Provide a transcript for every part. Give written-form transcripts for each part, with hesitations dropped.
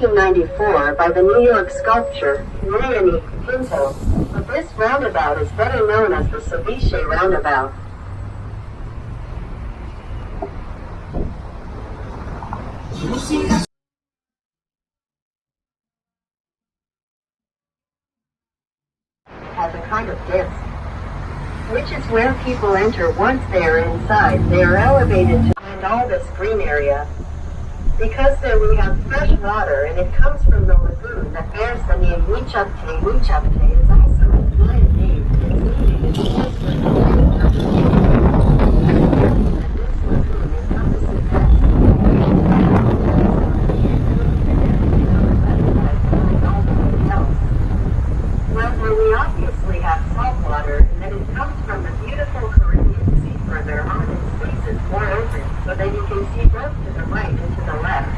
1994 by the New York sculptor Leonie Pinto, but this roundabout is better known as the Ceviche Roundabout. Has a kind of disc, which is where people enter once they are inside. They are elevated to find all this green area. Because there we have fresh water, and it comes from the lagoon that bears the name Huichapte. Huichapte is also a Mayan name, meaning it's just the lagoon of the sea. And this lagoon encompasses that where we obviously have salt water, and then it comes from the beautiful Caribbean Sea further on and squeezes more open, so that you can see both to the right and to the left.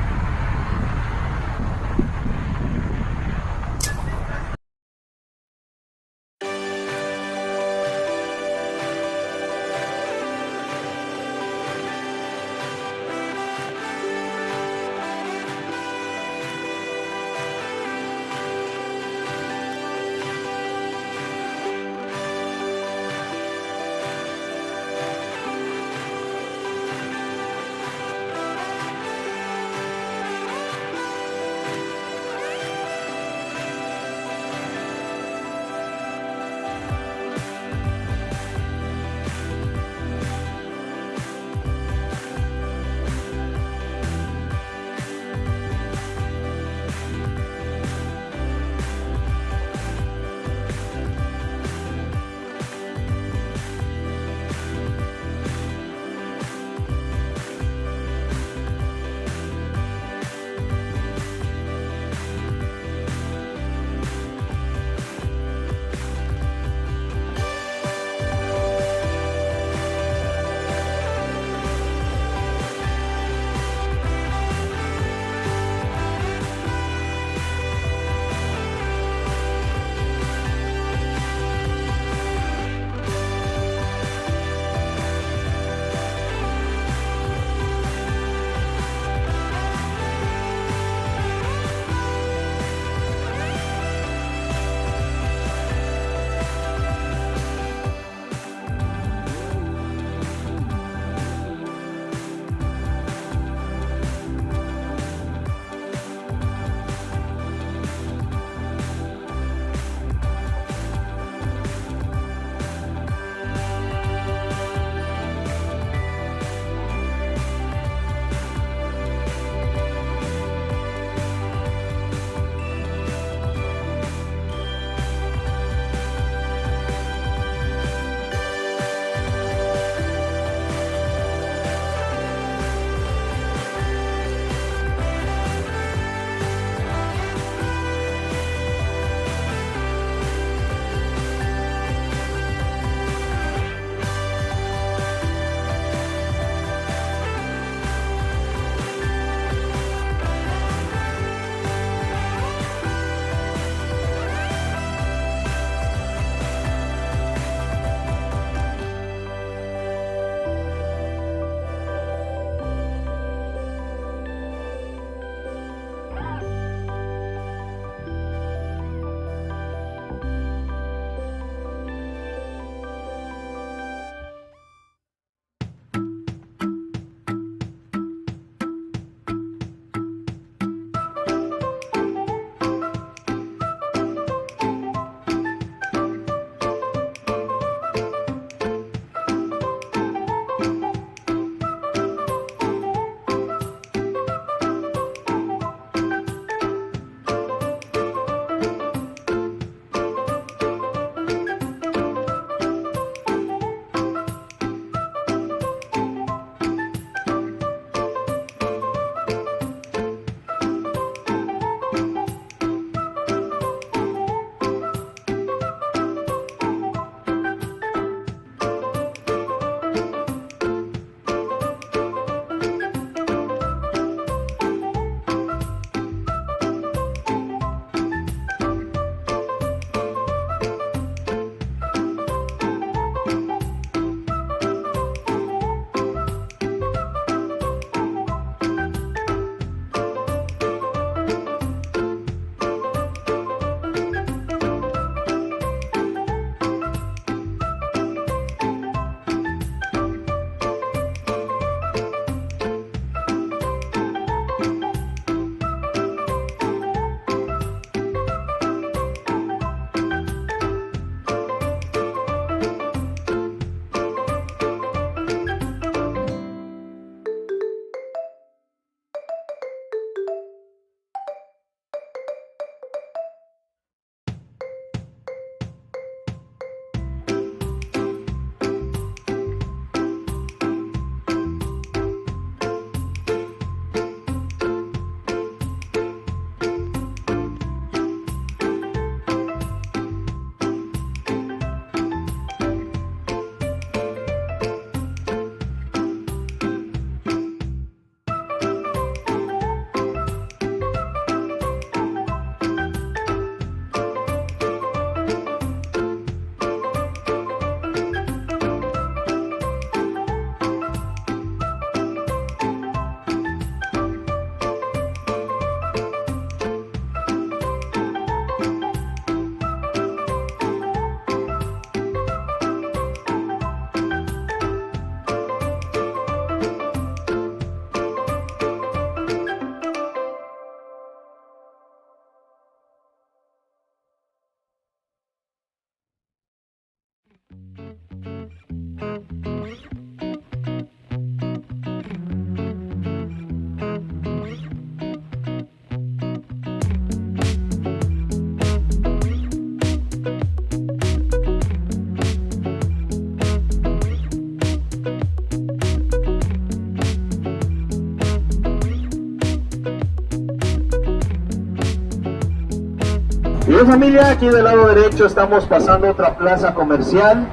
Bien familia, aquí del lado derecho estamos pasando otra plaza comercial.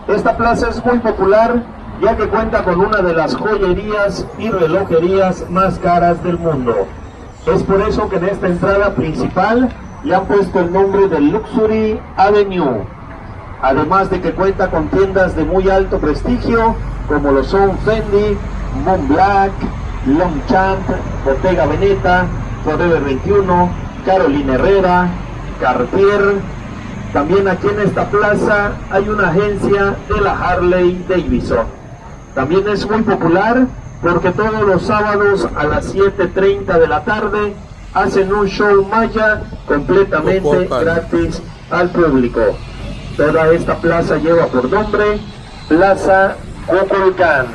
Esta plaza es muy popular ya que cuenta con una de las joyerías y relojerías más caras del mundo. Es por eso que en esta entrada principal le han puesto el nombre de Luxury Avenue. Además de que cuenta con tiendas de muy alto prestigio como lo son Fendi, Montblanc, Longchamp, Bottega Veneta, Forever 21, Carolina Herrera, Cartier. También aquí en esta plaza hay una agencia de la Harley Davidson. También es muy popular porque todos los sábados a las 7:30 de la tarde hacen un show maya completamente gratis al público. Toda esta plaza lleva por nombre Plaza Cuculcán.